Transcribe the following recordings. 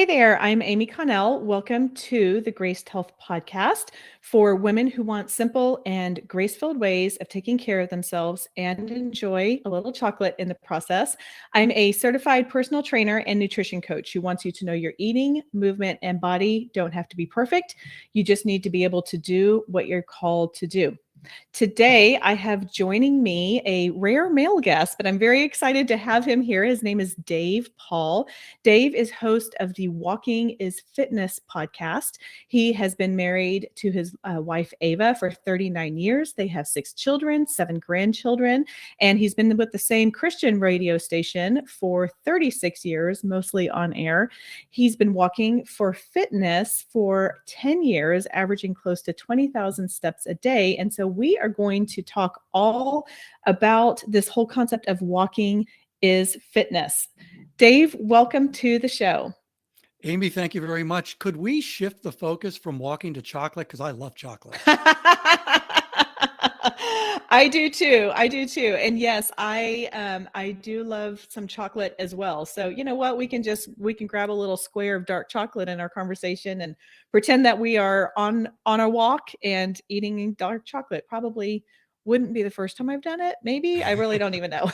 Hey there, I'm Amy Connell. Welcome to the Graced Health Podcast for women who want simple and grace-filled ways of taking care of themselves and enjoy a little chocolate in the process. I'm a certified personal trainer and nutrition coach who wants you to know your eating, movement, and body don't have to be perfect. You just need to be able to do what you're called to do. Today, I have joining me a rare male guest, but I'm very excited to have him here. His name is Dave Paul. Dave is host of the Walking is Fitness podcast. He has been married to his wife, Ava, for 39 years. They have 6 children, 7 grandchildren, and he's been with the same Christian radio station for 36 years, mostly on air. He's been walking for fitness for 10 years, averaging close to 20,000 steps a day. And so we are going to talk all about this whole concept of walking is fitness. Dave, welcome to the show. Amy, thank you very much. Could we shift the focus from walking to chocolate? Because I love chocolate. I do too. And yes, I do love some chocolate as well. So you know what? We can grab a little square of dark chocolate in our conversation and pretend that we are on a walk and eating dark chocolate. Probably wouldn't be the first time I've done it. Maybe. I really don't even know.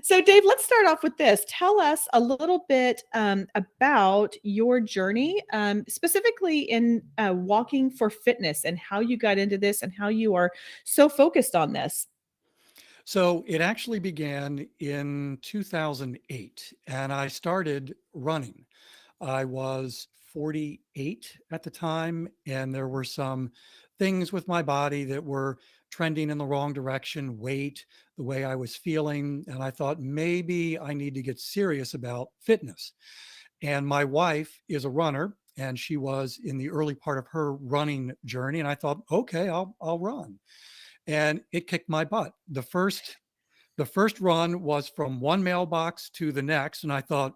So, Dave, let's start off with this. Tell us a little bit about your journey, specifically in walking for fitness and how you got into this and how you are so focused on this. So it actually began in 2008, and I started running. I was 48 at the time, and there were some things with my body that were trending in the wrong direction, weight, the way I was feeling. And I thought maybe I need to get serious about fitness. And my wife is a runner, and she was in the early part of her running journey. And I thought, okay, I'll run. And it kicked my butt. The first run was from one mailbox to the next. And I thought,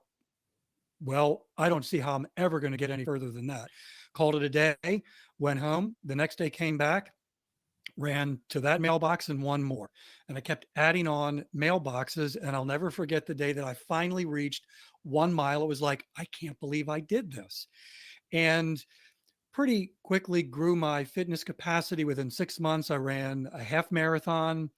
well, I don't see how I'm ever going to get any further than that. Called it a day, went home. The next day came back, ran to that mailbox and one more. And I kept adding on mailboxes. And I'll never forget the day that I finally reached 1 mile. It was like, I can't believe I did this. And pretty quickly grew my fitness capacity. Within 6 months, I ran a half marathon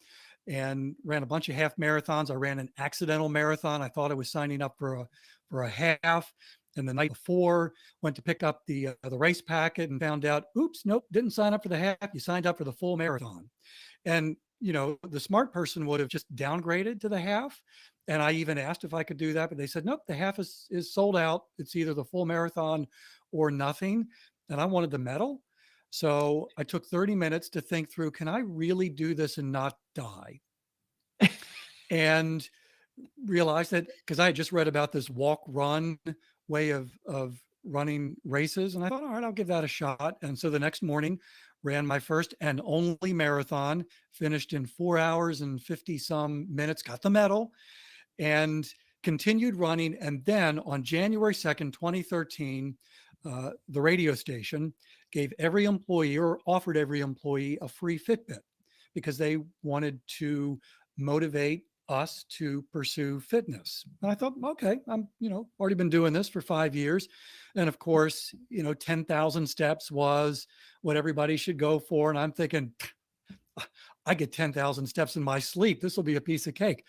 and ran a bunch of half marathons. I ran an accidental marathon. I thought I was signing up for a half. And the night before, went to pick up the race packet and found out, oops, nope, didn't sign up for the half. You signed up for the full marathon. And the smart person would have just downgraded to the half. And I even asked if I could do that, but they said, nope, the half is sold out. It's either the full marathon or nothing. And I wanted the medal. So I took 30 minutes to think through, can I really do this and not die? And realized that because I had just read about this walk run way of running races. And I thought, all right, I'll give that a shot. And so the next morning ran my first and only marathon, finished in 4 hours and 50 some minutes, got the medal, and continued running. And then on January 2nd, 2013, the radio station gave every employee or offered every employee a free Fitbit because they wanted to motivate us to pursue fitness. And I thought, okay, I'm, already been doing this for 5 years. And of course, 10,000 steps was what everybody should go for. And I'm thinking, I get 10,000 steps in my sleep. This will be a piece of cake.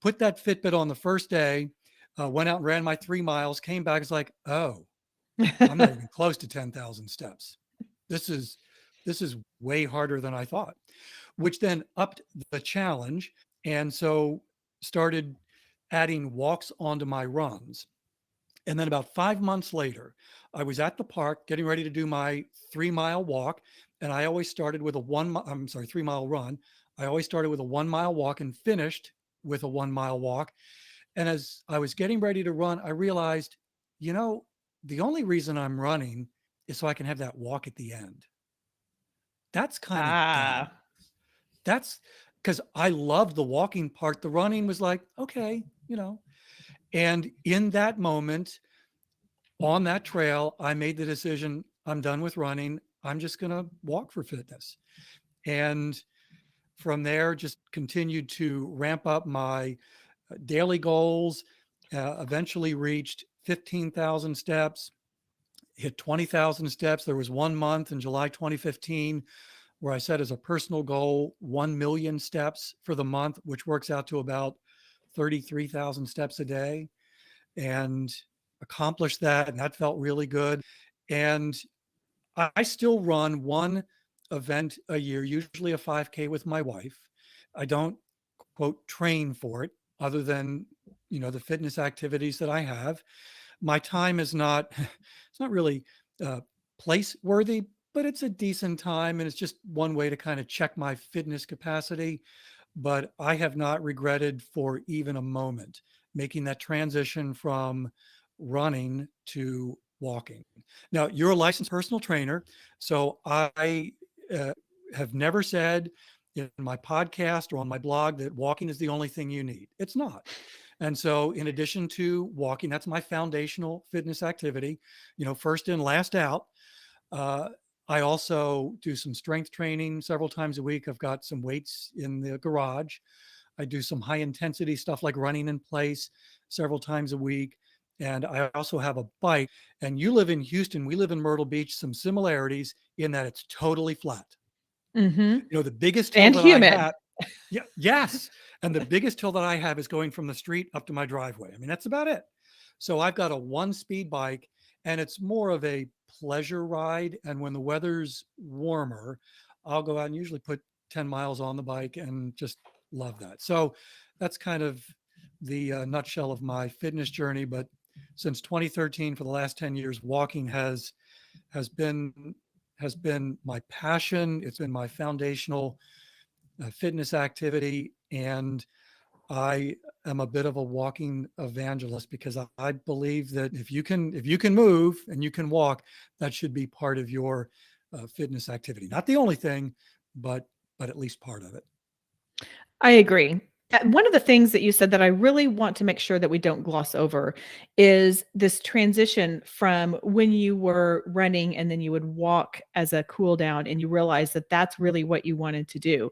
Put that Fitbit on the first day, went out and ran my 3 miles, came back. It's like, oh, I'm not even close to 10,000 steps. This is way harder than I thought, which then upped the challenge. And so started adding walks onto my runs. And then about 5 months later, I was at the park getting ready to do my 3-mile walk. And I always started with a 3-mile run. I always started with a 1-mile walk and finished with a 1-mile walk. And as I was getting ready to run, I realized, the only reason I'm running is so I can have that walk at the end. That's kind of dumb. That's because I loved the walking part. The running was like, okay, And in that moment on that trail, I made the decision, I'm done with running. I'm just going to walk for fitness. And from there, just continued to ramp up my daily goals eventually reached 15,000 steps, hit 20,000 steps. There was 1 month in July 2015 where I set as a personal goal 1 million steps for the month, which works out to about 33,000 steps a day, and accomplished that. And that felt really good. And I still run one event a year, usually a 5K with my wife. I don't quote train for it other than, the fitness activities that I have. My time is not, it's not really place worthy, but it's a decent time. And it's just one way to kind of check my fitness capacity. But I have not regretted for even a moment making that transition from running to walking. Now, you're a licensed personal trainer, so I uh, have never said in my podcast or on my blog that walking is the only thing you need. It's not. And so, in addition to walking, that's my foundational fitness activity, first in, last out. Uh, I also do some strength training several times a week. I've got some weights in the garage. I do some high intensity stuff like running in place several times a week. And I also have a bike. And you live in Houston, we live in Myrtle Beach, some similarities in that it's totally flat. Mm-hmm. The biggest hill And that I humid. have, yeah, yes. And the biggest hill that I have is going from the street up to my driveway. I mean, that's about it. So I've got a 1-speed bike, and it's more of a pleasure ride. And when the weather's warmer, I'll go out and usually put 10 miles on the bike and just love that. So that's kind of the nutshell of my fitness journey. But since 2013, for the last 10 years, walking has been my passion. It's been my foundational fitness activity, and I am a bit of a walking evangelist because I believe that if you can move and you can walk, that should be part of your fitness activity. Not the only thing, but at least part of it. I agree. One of the things that you said that I really want to make sure that we don't gloss over is this transition from when you were running and then you would walk as a cool down and you realize that that's really what you wanted to do.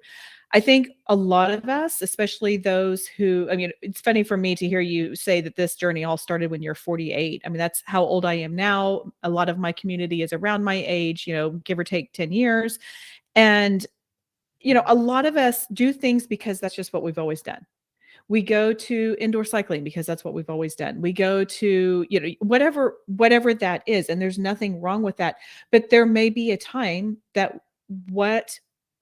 I think a lot of us, especially those who, I mean, it's funny for me to hear you say that this journey all started when you're 48. I mean, that's how old I am now. A lot of my community is around my age, give or take 10 years. And a lot of us do things because that's just what we've always done. We go to indoor cycling because that's what we've always done. We go to, whatever that is, and there's nothing wrong with that. But there may be a time that what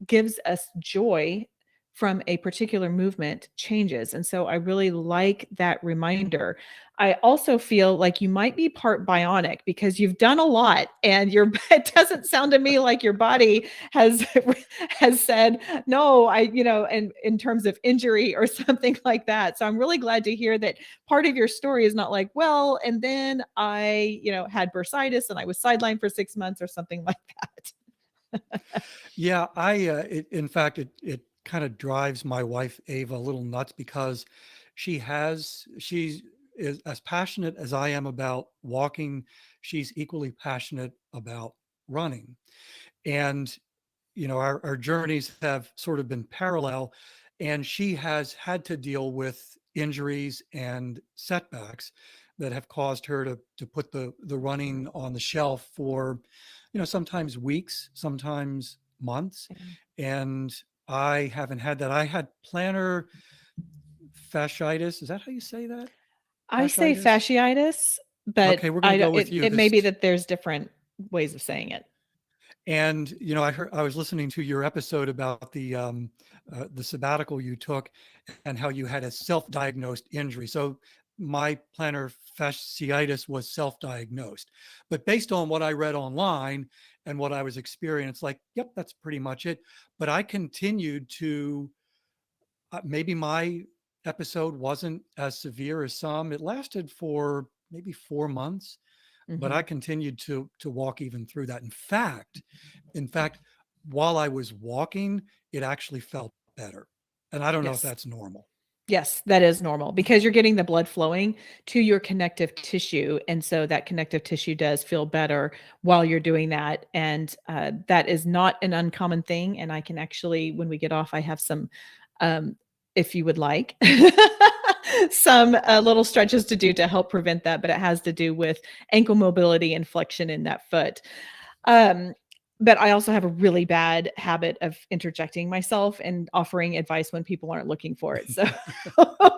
gives us joy from a particular movement changes. And so I really like that reminder. I also feel like you might be part bionic because you've done a lot and it doesn't sound to me like your body has has said no, and in terms of injury or something like that. So I'm really glad to hear that part of your story is not like, well, and then I, had bursitis and I was sidelined for 6 months or something like that. Yeah, in fact, it kind of drives my wife Ava a little nuts because she's is as passionate as I am about walking. She's equally passionate about running, and our journeys have sort of been parallel, and she has had to deal with injuries and setbacks that have caused her to put the running on the shelf for sometimes weeks, sometimes months. Yeah. And I haven't had that. I had plantar fasciitis. Is that how you say that? I say Fasciitis? fasciitis, but Okay, we're going to go with it, you. it may be that there's different ways of saying it. And I was listening to your episode about the sabbatical you took and how you had a self-diagnosed injury. So my plantar fasciitis was self-diagnosed, but based on what I read online and what I was experiencing, it's like, yep, that's pretty much it. But I continued to maybe my episode wasn't as severe as some. It lasted for maybe 4 months, but I Mhm. continued to walk even through that. In fact, while I was walking, it actually felt better. And I don't know if Yes. that's normal. Yes, that is normal because you're getting the blood flowing to your connective tissue. And so that connective tissue does feel better while you're doing that. And that is not an uncommon thing. And I can actually, when we get off, I have some, if you would like, some little stretches to do to help prevent that, but it has to do with ankle mobility and flexion in that foot. Um, but I also have a really bad habit of interjecting myself and offering advice when people aren't looking for it. So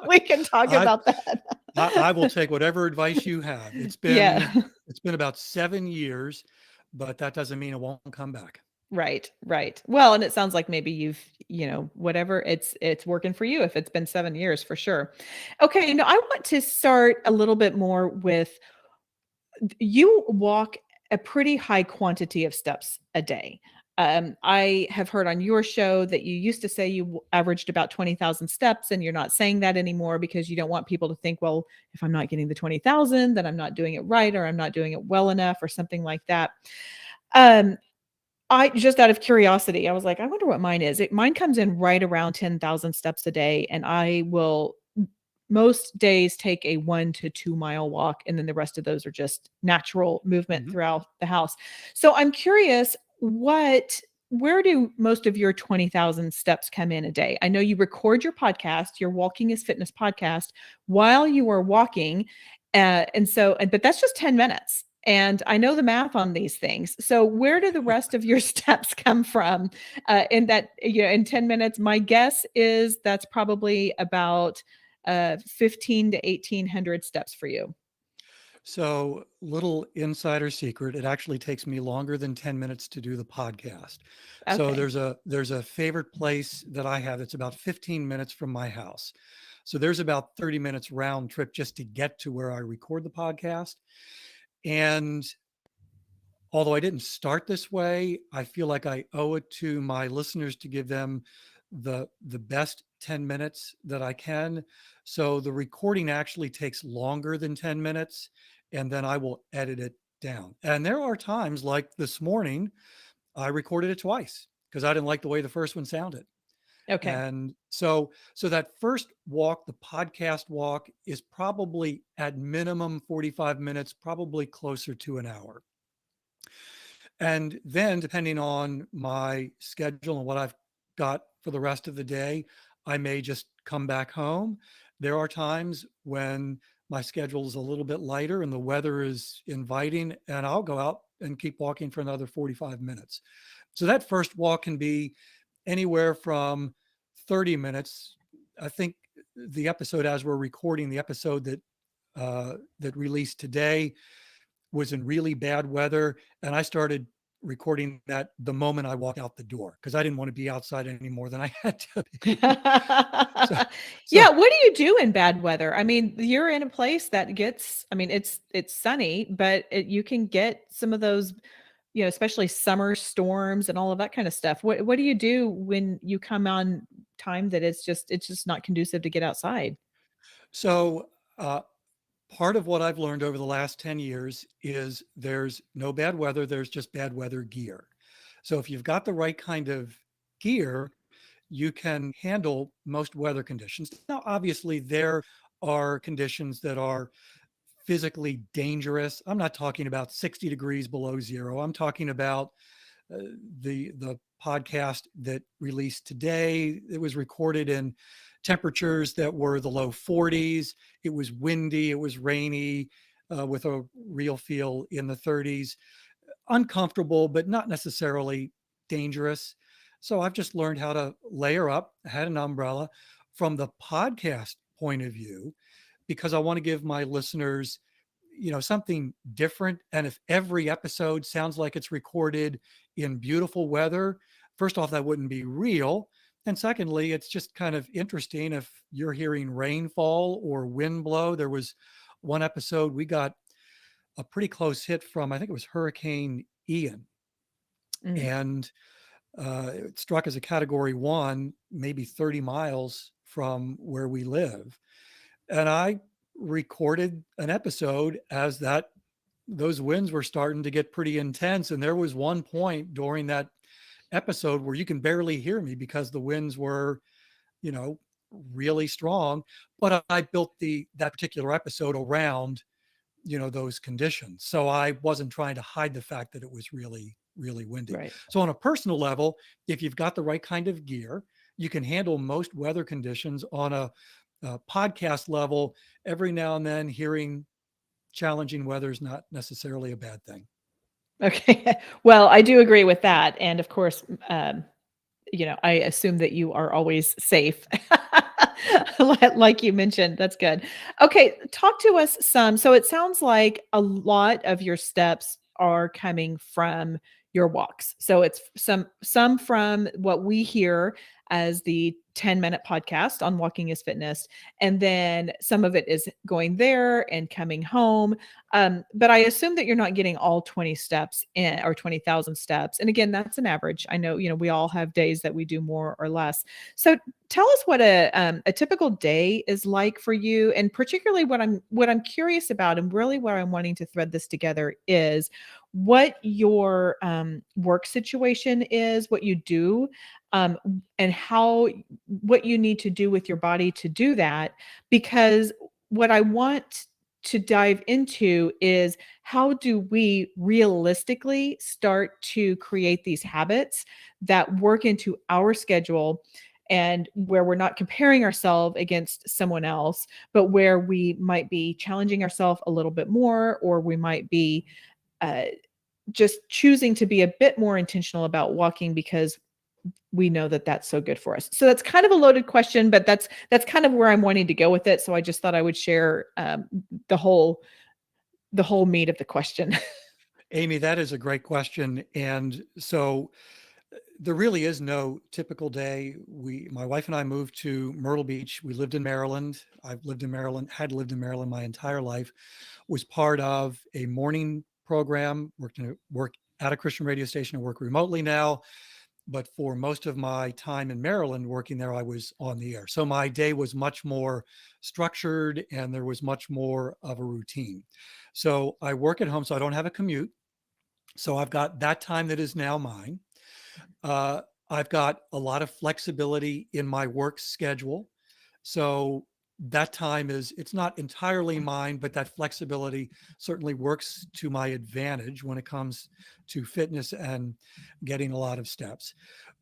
we can talk I, about that. I will take whatever advice you have. Yeah. It's been about 7 years, but that doesn't mean it won't come back. Right, right. Well, and it sounds like maybe whatever it's working for you if it's been 7 years for sure. Okay, now I want to start a little bit more with you walk a pretty high quantity of steps a day. I have heard on your show that you used to say you averaged about 20,000 steps, and you're not saying that anymore because you don't want people to think, well, if I'm not getting the 20,000, then I'm not doing it right, or I'm not doing it well enough, or something like that. Um, I just out of curiosity, I was like, I wonder what mine is. Mine comes in right around 10,000 steps a day, and I will most days take a 1 to 2 mile walk, and then the rest of those are just natural movement Mhm. throughout the house. So I'm curious, where do most of your 20,000 steps come in a day? I know you record your podcast, your Walking is Fitness podcast, while you are walking. But that's just 10 minutes. And I know the math on these things. So where do the rest of your steps come from in that, in 10 minutes? My guess is that's probably about 15 to 1800 steps for you. So, little insider secret, it actually takes me longer than 10 minutes to do the podcast. So Okay. there's a favorite place that I have that's about 15 minutes from my house. So there's about 30 minutes round trip just to get to where I record the podcast. And although I didn't start this way, I feel like I owe it to my listeners to give them the best 10 minutes that I can. So the recording actually takes longer than 10 minutes, and then I will edit it down. And there are times like this morning, I recorded it twice because I didn't like the way the first one sounded. Okay. And so that first walk, the podcast walk, is probably at minimum 45 minutes, probably closer to an hour. And then, depending on my schedule and what I've got for the rest of the day, I may just come back home. There are times when my schedule is a little bit lighter and the weather is inviting, and I'll go out and keep walking for another 45 minutes. So that first walk can be anywhere from 30 minutes. I think the episode, as we're recording, the episode that released today was in really bad weather, and I started recording that the moment I walked out the door because I didn't want to be outside any more than I had to be. So, so Yeah, what do you do in bad weather? I mean, you're in a place that gets, I mean, it's sunny, but you can get some of those, especially summer storms and all of that kind of stuff. What do you do when you come on time that it's just not conducive to get outside? so uh, part of what I've learned over the last 10 years is there's no bad weather, there's just bad weather gear. So if you've got the right kind of gear, you can handle most weather conditions. Now, obviously, there are conditions that are physically dangerous. I'm not talking about 60 degrees below zero. I'm talking about uh, the podcast that released today. It was recorded in temperatures that were the low 40s. It was windy. It was rainy, with a real feel in the 30s. Uncomfortable, but not necessarily dangerous. So I've just learned how to layer up. I had an umbrella. From the podcast point of view, because I want to give my listeners, something different. And if every episode sounds like it's recorded in beautiful weather, first off, that wouldn't be real. And secondly, it's just kind of interesting if you're hearing rainfall or wind blow. There was one episode we got a pretty close hit from, I think it was Hurricane Ian. Mm. And it struck as a category 1, maybe 30 miles from where we live. And I recorded an episode as those winds were starting to get pretty intense. And there was one point during that episode where you can barely hear me because the winds were, you know, really strong. But I built that particular episode around, those conditions. So I wasn't trying to hide the fact that it was really, really windy. Right. So on a personal level, if you've got the right kind of gear, you can handle most weather conditions on podcast level, every now and then hearing challenging weather is not necessarily a bad thing. Okay. Well, I do agree with that. And of course, I assume that you are always safe. Like you mentioned, that's good. Okay, talk to us some. So it sounds like a lot of your steps are coming from your walks. So it's some from what we hear as the 10-minute podcast on walking is fitness, and then some of it is going there and coming home. But I assume that you're not getting all 20 steps in, or 20,000 steps. And again, that's an average. I know, we all have days that we do more or less. So tell us what a typical day is like for you, and particularly what I'm curious about, and really where I'm wanting to thread this together is what your work situation is, what you do, and what you need to do with your body to do that. Because what I want to dive into is, how do we realistically start to create these habits that work into our schedule, and where we're not comparing ourselves against someone else, but where we might be challenging ourselves a little bit more, or we might be uh, just choosing to be a bit more intentional about walking because we know that that's so good for us. So that's kind of a loaded question, but that's kind of where I'm wanting to go with it. So I just thought I would share the whole meat of the question. Amy, that is a great question. And so there really is no typical day. My wife and I moved to Myrtle Beach. We lived in Maryland. I've lived in Maryland, had lived in Maryland my entire life, was part of a morning program, work at a Christian radio station and work remotely now. But for most of my time in Maryland working there, I was on the air. So my day was much more structured and there was much more of a routine. So I work at home, so I don't have a commute. So I've got that time that is now mine. Uh, I've got a lot of flexibility in my work schedule. So that time it's not entirely mine, but that flexibility certainly works to my advantage when it comes to fitness and getting a lot of steps.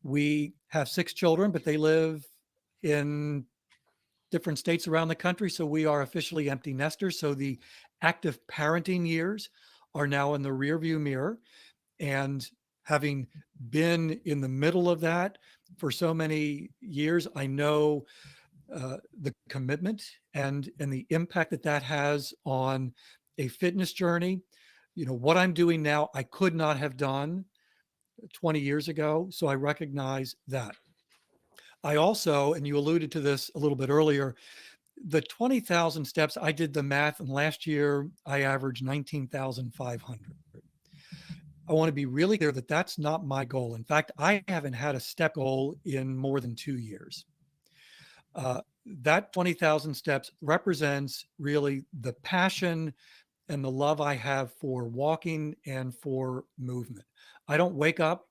We have 6 children, but they live in different states around the country. So we are officially empty nesters. So the active parenting years are now in the rearview mirror. And having been in the middle of that for so many years, I know the commitment and the impact that has on a fitness journey. What I'm doing now, I could not have done 20 years ago. So I recognize that. I also, and you alluded to this a little bit earlier, the 20,000 steps, I did the math, and last year I averaged 19,500. I want to be really clear that that's not my goal. In fact, I haven't had a step goal in more than 2 years. That 20,000 steps represents really the passion and the love I have for walking and for movement. I don't wake up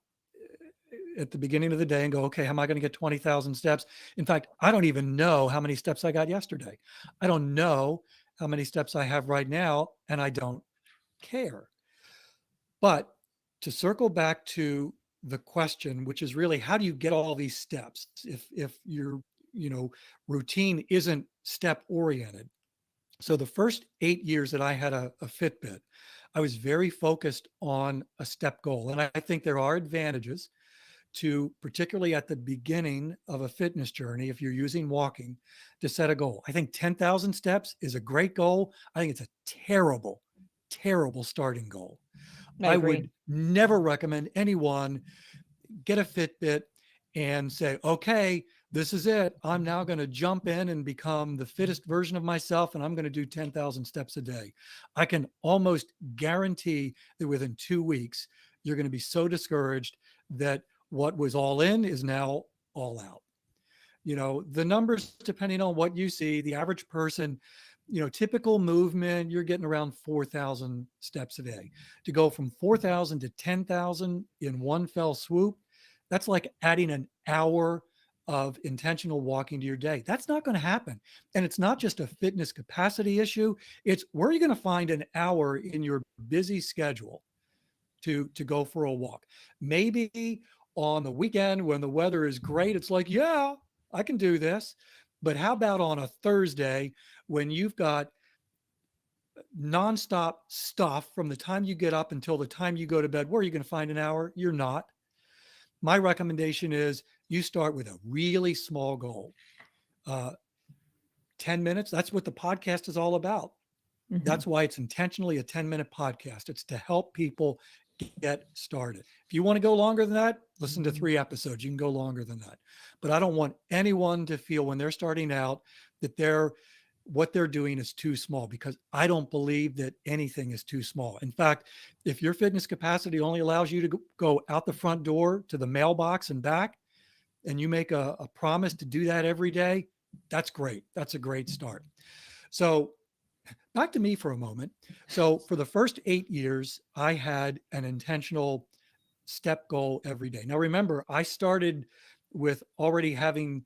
at the beginning of the day and go, okay, how am I going to get 20,000 steps? In fact, I don't even know how many steps I got yesterday. I don't know how many steps I have right now, and I don't care. But to circle back to the question, which is really, how do you get all these steps if your routine isn't step oriented? So the first 8 years that I had a Fitbit, I was very focused on a step goal. And I think there are advantages to, particularly at the beginning of a fitness journey, if you're using walking, to set a goal. I think 10,000 steps is a great goal. I think it's a terrible, terrible starting goal. I I agree. would never recommend anyone get a Fitbit and say, okay, this is it. I'm now going to jump in and become the fittest version of myself, and I'm going to do 10,000 steps a day. I can almost guarantee that within 2 weeks, you're going to be so discouraged that what was all in is now all out. The numbers, depending on what you see, the average person, typical movement, you're getting around 4,000 steps a day. To go from 4,000 to 10,000 in one fell swoop, that's like adding an hour of intentional walking to your day. That's not going to happen. And it's not just a fitness capacity issue. It's where are you going to find an hour in your busy schedule to go for a walk? Maybe on the weekend when the weather is great, it's like, yeah, I can do this. But how about on a Thursday when you've got nonstop stuff from the time you get up until the time you go to bed? Where are you going to find an hour? You're not. My recommendation is you start with a really small goal. Uh, 10 minutes, that's what the podcast is all about. Mhm. That's why it's intentionally a 10-minute podcast. It's to help people get started. If you want to go longer than that, listen to 3 episodes. You can go longer than that. But I don't want anyone to feel when they're starting out that what they're doing is too small, because I don't believe that anything is too small. In fact, if your fitness capacity only allows you to go out the front door to the mailbox and back, and you make a promise to do that every day, that's great. That's a great start. So back to me for a moment. So for the first 8 years, I had an intentional step goal every day. Now, remember, I started with already having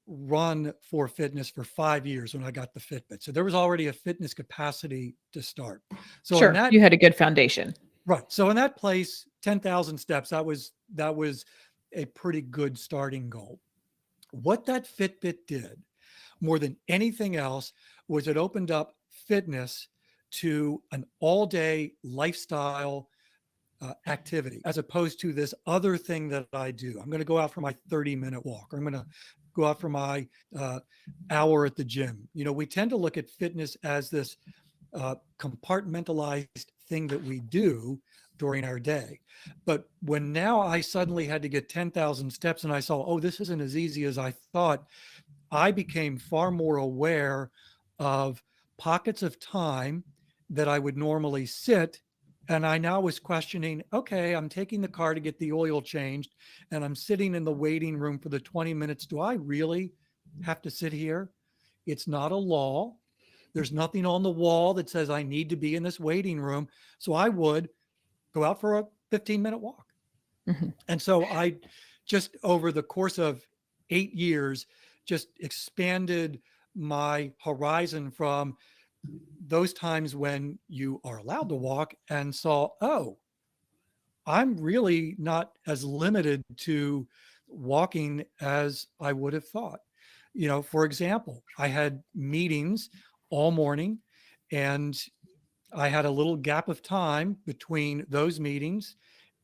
run for fitness for 5 years when I got the Fitbit. So there was already a fitness capacity to start. So in Sure, that, you had a good foundation. right. So in that place, 10,000 steps, that was a pretty good starting goal. What that Fitbit did more than anything else was it opened up fitness to an all-day lifestyle activity, as opposed to this other thing that I do. I'm going to go out for my 30-minute walk, or I'm going to go out for my hour at the gym. We tend to look at fitness as this compartmentalized thing that we do during our day. But when now I suddenly had to get 10,000 steps and I saw, oh, this isn't as easy as I thought, I became far more aware of pockets of time that I would normally sit. And I now was questioning, okay, I'm taking the car to get the oil changed and I'm sitting in the waiting room for the 20 minutes. Do I really have to sit here? It's not a law. There's nothing on the wall that says I need to be in this waiting room. So I would go out for a 15-minute walk. Mhm. And so I just, over the course of 8 years, just expanded my horizon from those times when you are allowed to walk and saw, oh, I'm really not as limited to walking as I would have thought. For example, I had meetings all morning, and I had a little gap of time between those meetings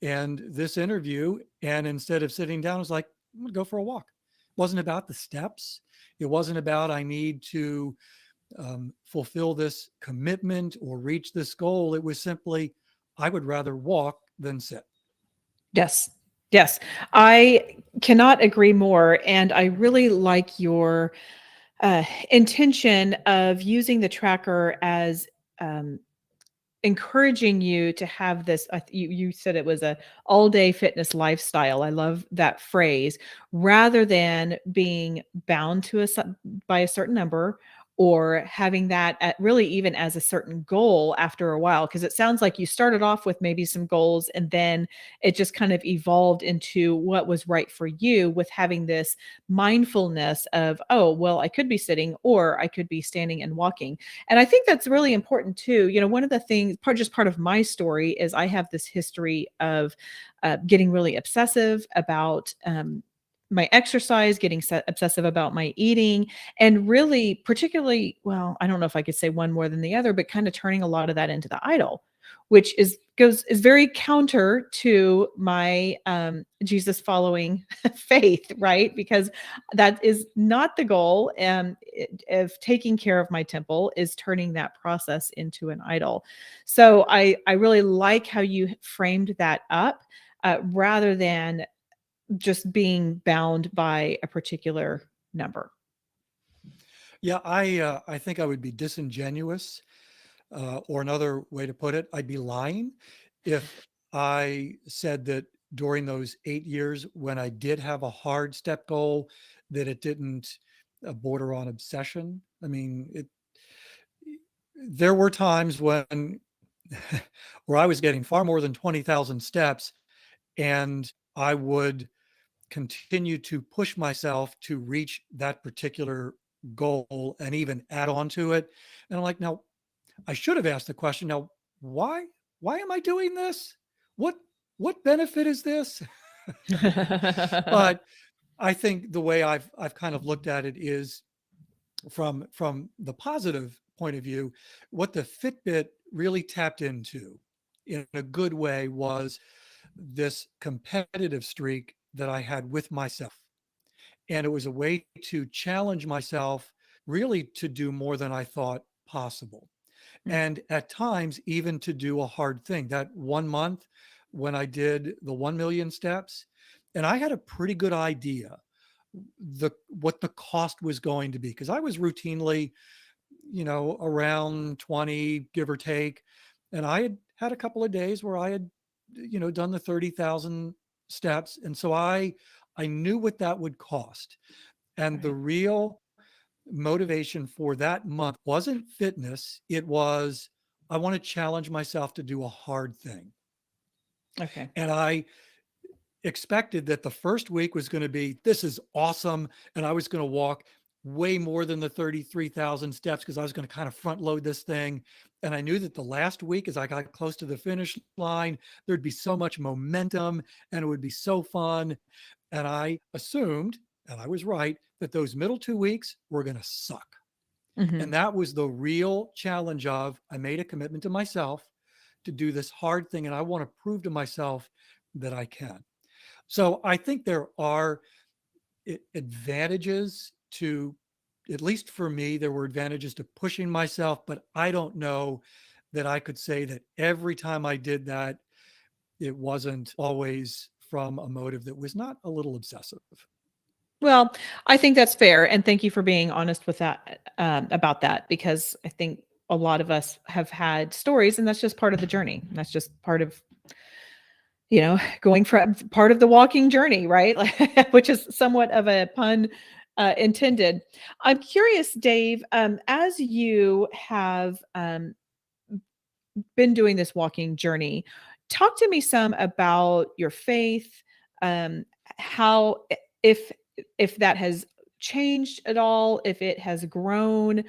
and this interview. And instead of sitting down, I was like, I'm going to go for a walk. It wasn't about the steps. It wasn't about I need to fulfill this commitment or reach this goal. It was simply, I would rather walk than sit. Yes. Yes. I cannot agree more. And I really like your intention of using the tracker as um, encouraging you to have this. You said it was a all day fitness lifestyle. I love that phrase, rather than being bound to by a certain number, or having that at really even as a certain goal after a while. Because it sounds like you started off with maybe some goals and then it just kind of evolved into what was right for you, with having this mindfulness of, oh, well, I could be sitting or I could be standing and walking. And I think that's really important too. One of the things, part of my story, is I have this history of getting really obsessive about my exercise, getting obsessive about my eating, and really, particularly, well, I don't know if I could say one more than the other, but kind of turning a lot of that into the idol, which is very counter to my Jesus following faith, right? Because that is not the goal. Of taking care of my temple is turning that process into an idol. So I really like how you framed that up, rather than just being bound by a particular number. Yeah, I think I would be disingenuous, or another way to put it, I'd be lying if I said that during those 8 years when I did have a hard step goal, that it didn't border on obsession. I mean, there were times when where I was getting far more than 20,000 steps, and I would continue to push myself to reach that particular goal and even add on to it. And I'm like, now I should have asked the question, now why am I doing this? What what benefit is this? But I think the way I've kind of looked at it is from the positive point of view, what the Fitbit really tapped into in a good way was this competitive streak that I had with myself. And it was a way to challenge myself really to do more than I thought possible. Mm. And at times, even to do a hard thing. That 1 month when I did the 1 million steps, and I had a pretty good idea the what the cost was going to be because I was routinely, around 20, give or take. And I had a couple of days where I had, done the 30,000 steps. And so I knew what that would cost. And the Right. real motivation for that month wasn't fitness. It was, I want to challenge myself to do a hard thing. Okay. And I expected that the first week was going to be, this is awesome. And I was going to walk way more than the 33,000 steps because I was going to kind of front load this thing. And I knew that the last week, as I got close to the finish line, there'd be so much momentum and it would be so fun. And I assumed, and I was right, that those middle 2 weeks were going to suck. Hmm. And that was the real challenge of I made a commitment to myself to do this hard thing. And I want to prove to myself that I can. So I think there are advantages to, at least for me, there were advantages to pushing myself, but I don't know that I could say that every time I did that, it wasn't always from a motive that was not a little obsessive. Well, I think that's fair, and thank you for being honest with that, about that, because I think a lot of us have had stories, and that's just part of the journey. That's just part of, going from part of the walking journey, right? Like, which is somewhat of a pun intended. I'm curious, Dave, as you have been doing this walking journey, talk to me some about your faith, how if if that has changed at all, if it has grown,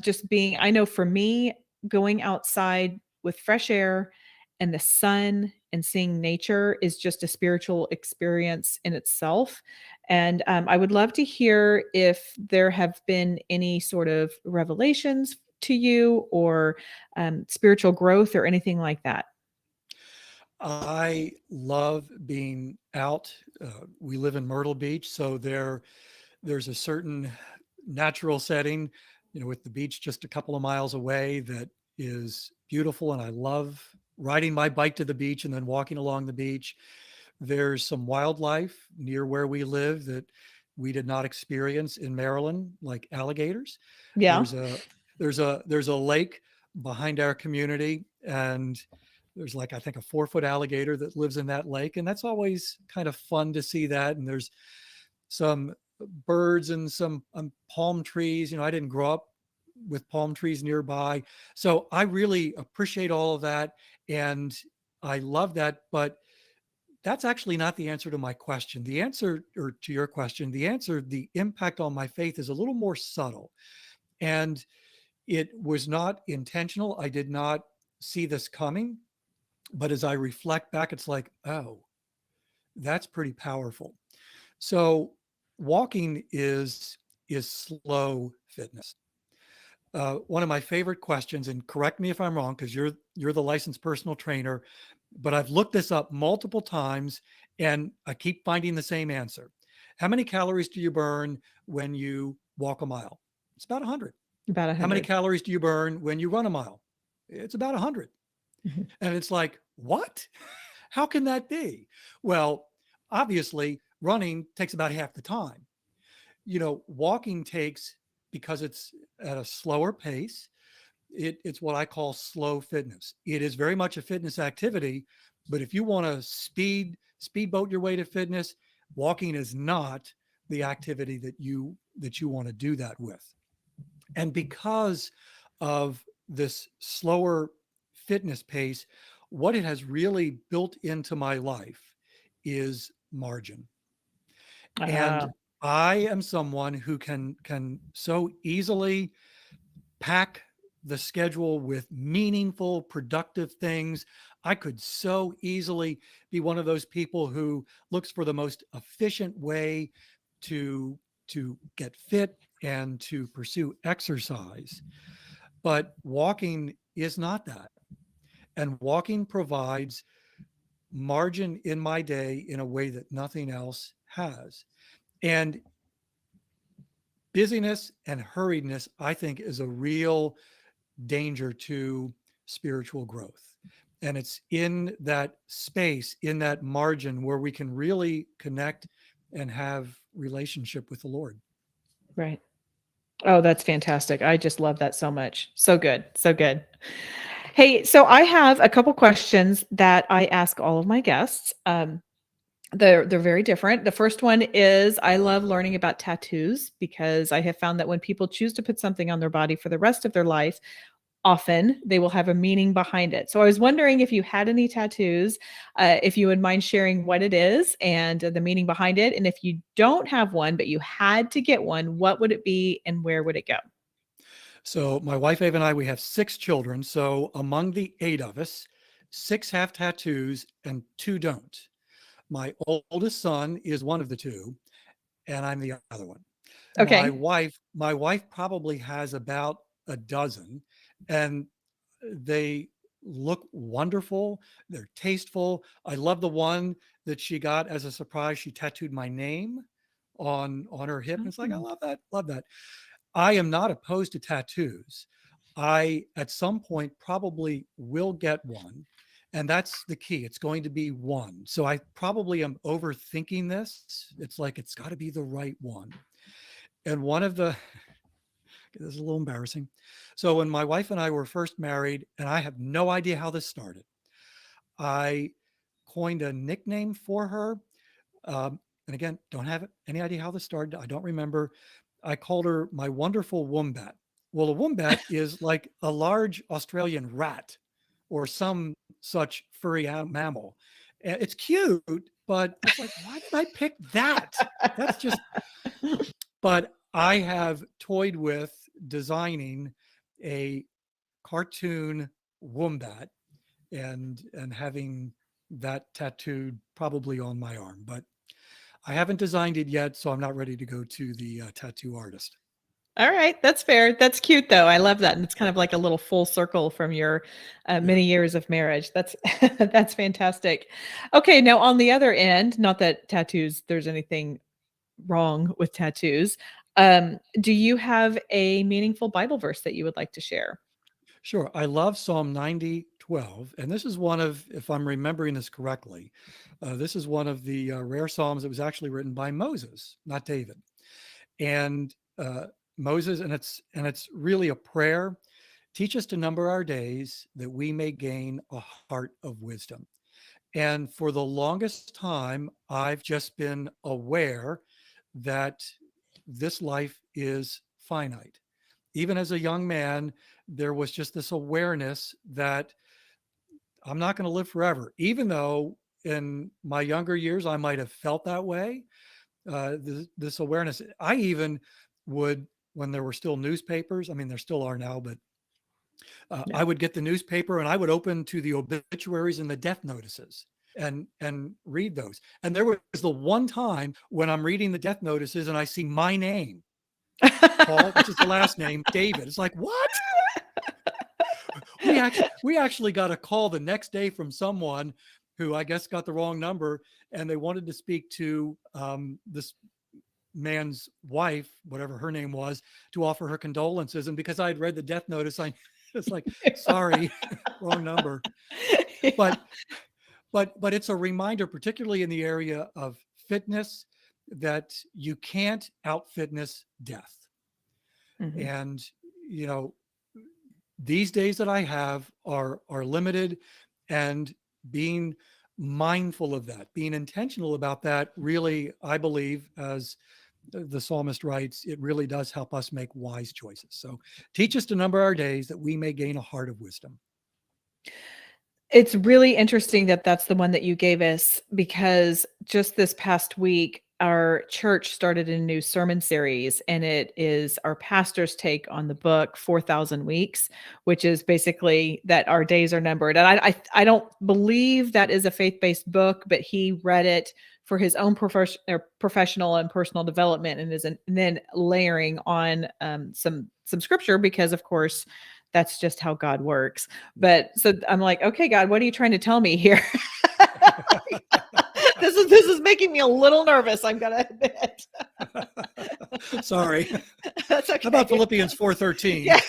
just being I know for me, going outside with fresh air and the sun and seeing nature is just a spiritual experience in itself. And I would love to hear if there have been any sort of revelations to you or spiritual growth or anything like that. I love being out. We live in Myrtle Beach, so there's a certain natural setting, with the beach just a couple of miles away that is beautiful. And I love riding my bike to the beach and then walking along the beach. There's some wildlife near where we live that we did not experience in Maryland, like alligators. Yeah. There's a there's a lake behind our community, and there's like I think a 4 foot alligator that lives in that lake, and that's always kind of fun to see that. And there's some birds and some palm trees. I didn't grow up with palm trees nearby, so I really appreciate all of that, and I love that. But that's actually not the answer to my question. The answer, or to your question, the answer, the impact on my faith is a little more subtle. And it was not intentional. I did not see this coming. But as I reflect back, it's like, oh, that's pretty powerful. So walking is slow fitness. One of my favorite questions, and correct me if I'm wrong, because you're the licensed personal trainer, but I've looked this up multiple times and I keep finding the same answer. How many calories do you burn when you walk a mile? It's about 100. About a How many 100. calories do you burn when you run a mile? It's about 100. Mhm. And it's like, what? How can that be? Well, obviously, running takes about half the time. Walking takes, because it's at a slower pace, it's what I call slow fitness. It is very much a fitness activity, but if you want to speedboat your way to fitness, walking is not the activity that you want to do that with. And because of this slower fitness pace, what it has really built into my life is margin. Uh, And I am someone who can so easily pack the schedule with meaningful, productive things. I could so easily be one of those people who looks for the most efficient way to get fit and to pursue exercise. But walking is not that. And walking provides margin in my day in a way that nothing else has. And busyness and hurriedness, I think, is a real danger to spiritual growth. And it's in that space, in that margin where we can really connect and have relationship with the Lord. Right. Oh, that's fantastic. I just love that so much. So good. So good. Hey, so I have a couple questions that I ask all of my guests. They're very different. The first one is I love learning about tattoos because I have found that when people choose to put something on their body for the rest of their life, often they will have a meaning behind it. So I was wondering if you had any tattoos, if you would mind sharing what it is and the meaning behind it. And if you don't have one, but you had to get one, what would it be and where would it go? So my wife Ava and I, we have 6 children. So among the 8 of us, 6 have tattoos and 2 don't. My oldest son is one of the 2, and I'm the other one. My Okay. wife, my wife probably has about a dozen, and they look wonderful. They're tasteful. I love the one that she got as a surprise. She tattooed my name on her hip. And it's like, I Oh. love that. Love that. I am not opposed to tattoos. I, at some point, probably will get one. And that's the key. It's going to be one. So I probably am overthinking this. It's like, it's got to be the right one. And one of the, this is a little embarrassing. So when my wife and I were first married, and I have no idea how this started, I coined a nickname for her. And again, don't have any idea how this started. I don't remember. I called her my wonderful wombat. Well, a wombat is like a large Australian rat or some such furry mammal. It's cute, but it's like, why did I pick that? That's just, but I have toyed with designing a cartoon wombat and having that tattooed probably on my arm, but I haven't designed it yet, so I'm not ready to go to the tattoo artist. All right, that's fair. That's cute though. I love that, and it's kind of like a little full circle from your Yeah, many years of marriage. That's that's fantastic. Okay, now on the other end, not that tattoos, there's anything wrong with tattoos. Do you have a meaningful Bible verse that you would like to share? sure. I love Psalm 90:12, and this is one of, if I'm remembering this correctly, this is one of the rare psalms that was actually written by Moses, not David. And Moses, and it's really a prayer. Teach us to number our days that we may gain a heart of wisdom. And for the longest time, I've just been aware that this life is finite. Even as a young man, there was just this awareness that I'm not going to live forever, even though in my younger years I might have felt that way. This awareness, I even would, when there were still newspapers, I mean, there still are now, but Yeah. I would get the newspaper and I would open to the obituaries and the death notices and read those. And there was the one time when I'm reading the death notices and I see my name, Paul, which is the last name, David. It's like, what? We actually got a call the next day from someone who I guess got the wrong number, and they wanted to speak to this man's wife, whatever her name was, to offer her condolences. And because I had read the death notice, I it's like, sorry, wrong number. Yeah. But but it's a reminder, particularly in the area of fitness, that you can't out fitness death. Mhm. And you know, these days that I have are limited, and being mindful of that, being intentional about that, really, I believe, as the psalmist writes, it really does help us make wise choices. So teach us to number our days that we may gain a heart of wisdom. It's really interesting that that's the one that you gave us because just this past week, our church started a new sermon series, and it is our pastor's take on the book 4,000 Weeks, which is basically that our days are numbered. And I don't believe that is a faith-based book, but he read it for his own professional and personal development, and then layering on some scripture, because of course that's just how God works. But so I'm like, okay, God, what are you trying to tell me here? This is making me a little nervous, I'm gonna admit. Sorry. That's okay. How about Philippians 4:13? Yeah.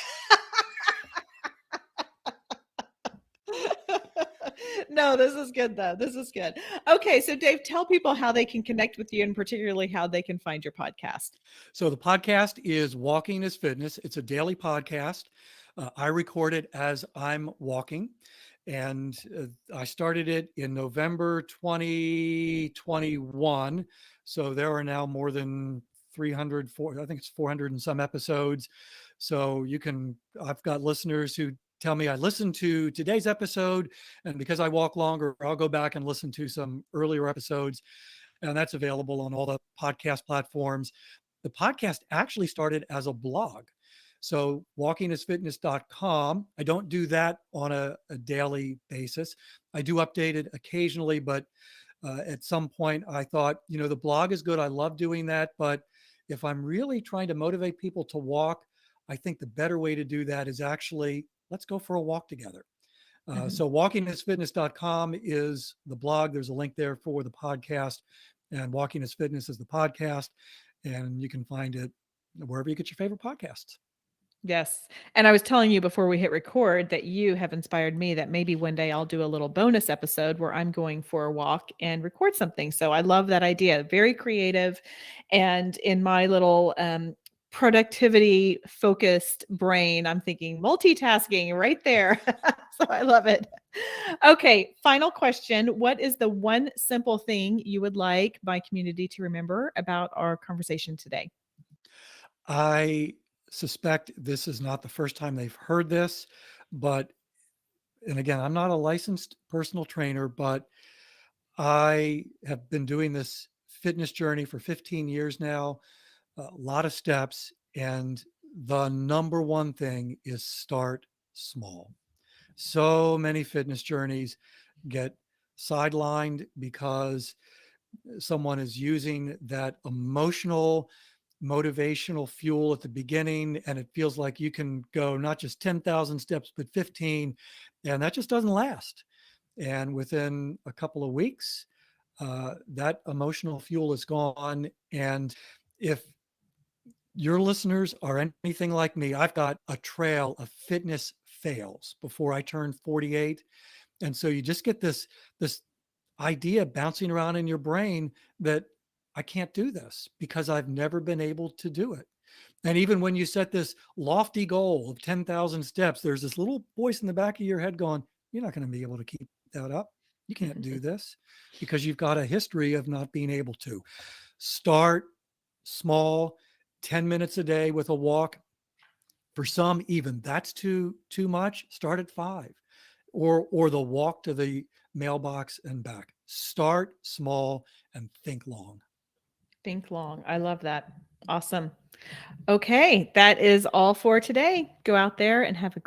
No, this is good though. This is good. Okay, so Dave, tell people how they can connect with you, and particularly how they can find your podcast. So the podcast is Walking is Fitness. It's a daily podcast. I record it as I'm walking, and I started it in November 2021. So there are now more than 300, I think it's 400 and some episodes. So I've got listeners who tell me I listened to today's episode, and because I walk longer, I'll go back and listen to some earlier episodes. And that's available on all the podcast platforms. The podcast actually started as a blog. So walkingisfitness.com. I don't do that on a daily basis. I do update it occasionally, but at some point I thought, the blog is good. I love doing that. But if I'm really trying to motivate people to walk, I think the better way to do that is actually, let's go for a walk together. So walkingisfitness.com is the blog. There's a link there for the podcast, and Walking is Fitness is the podcast. And you can find it wherever you get your favorite podcasts. Yes. And I was telling you before we hit record that you have inspired me that maybe one day I'll do a little bonus episode where I'm going for a walk and record something. So I love that idea. Very creative. And in my little productivity focused brain, I'm thinking multitasking right there. So I love it. Okay. Final question. What is the one simple thing you would like my community to remember about our conversation today? I suspect this is not the first time they've heard this, and again, I'm not a licensed personal trainer, but I have been doing this fitness journey for 15 years now, a lot of steps. And the number one thing is start small. So many fitness journeys get sidelined because someone is using that emotional, motivational fuel at the beginning, and it feels like you can go not just 10,000 steps, but 15, and that just doesn't last. And within a couple of weeks, that emotional fuel is gone. And if your listeners are anything like me, I've got a trail of fitness fails before I turned 48. And so you just get this idea bouncing around in your brain that I can't do this because I've never been able to do it. And even when you set this lofty goal of 10,000 steps, there's this little voice in the back of your head going, you're not going to be able to keep that up. You can't do this because you've got a history of not being able to. Start small, 10 minutes a day with a walk. For some, even that's too much. Start at 5, or the walk to the mailbox and back. Start small and think long. Think long. I love that. Awesome. Okay, that is all for today. Go out there and have a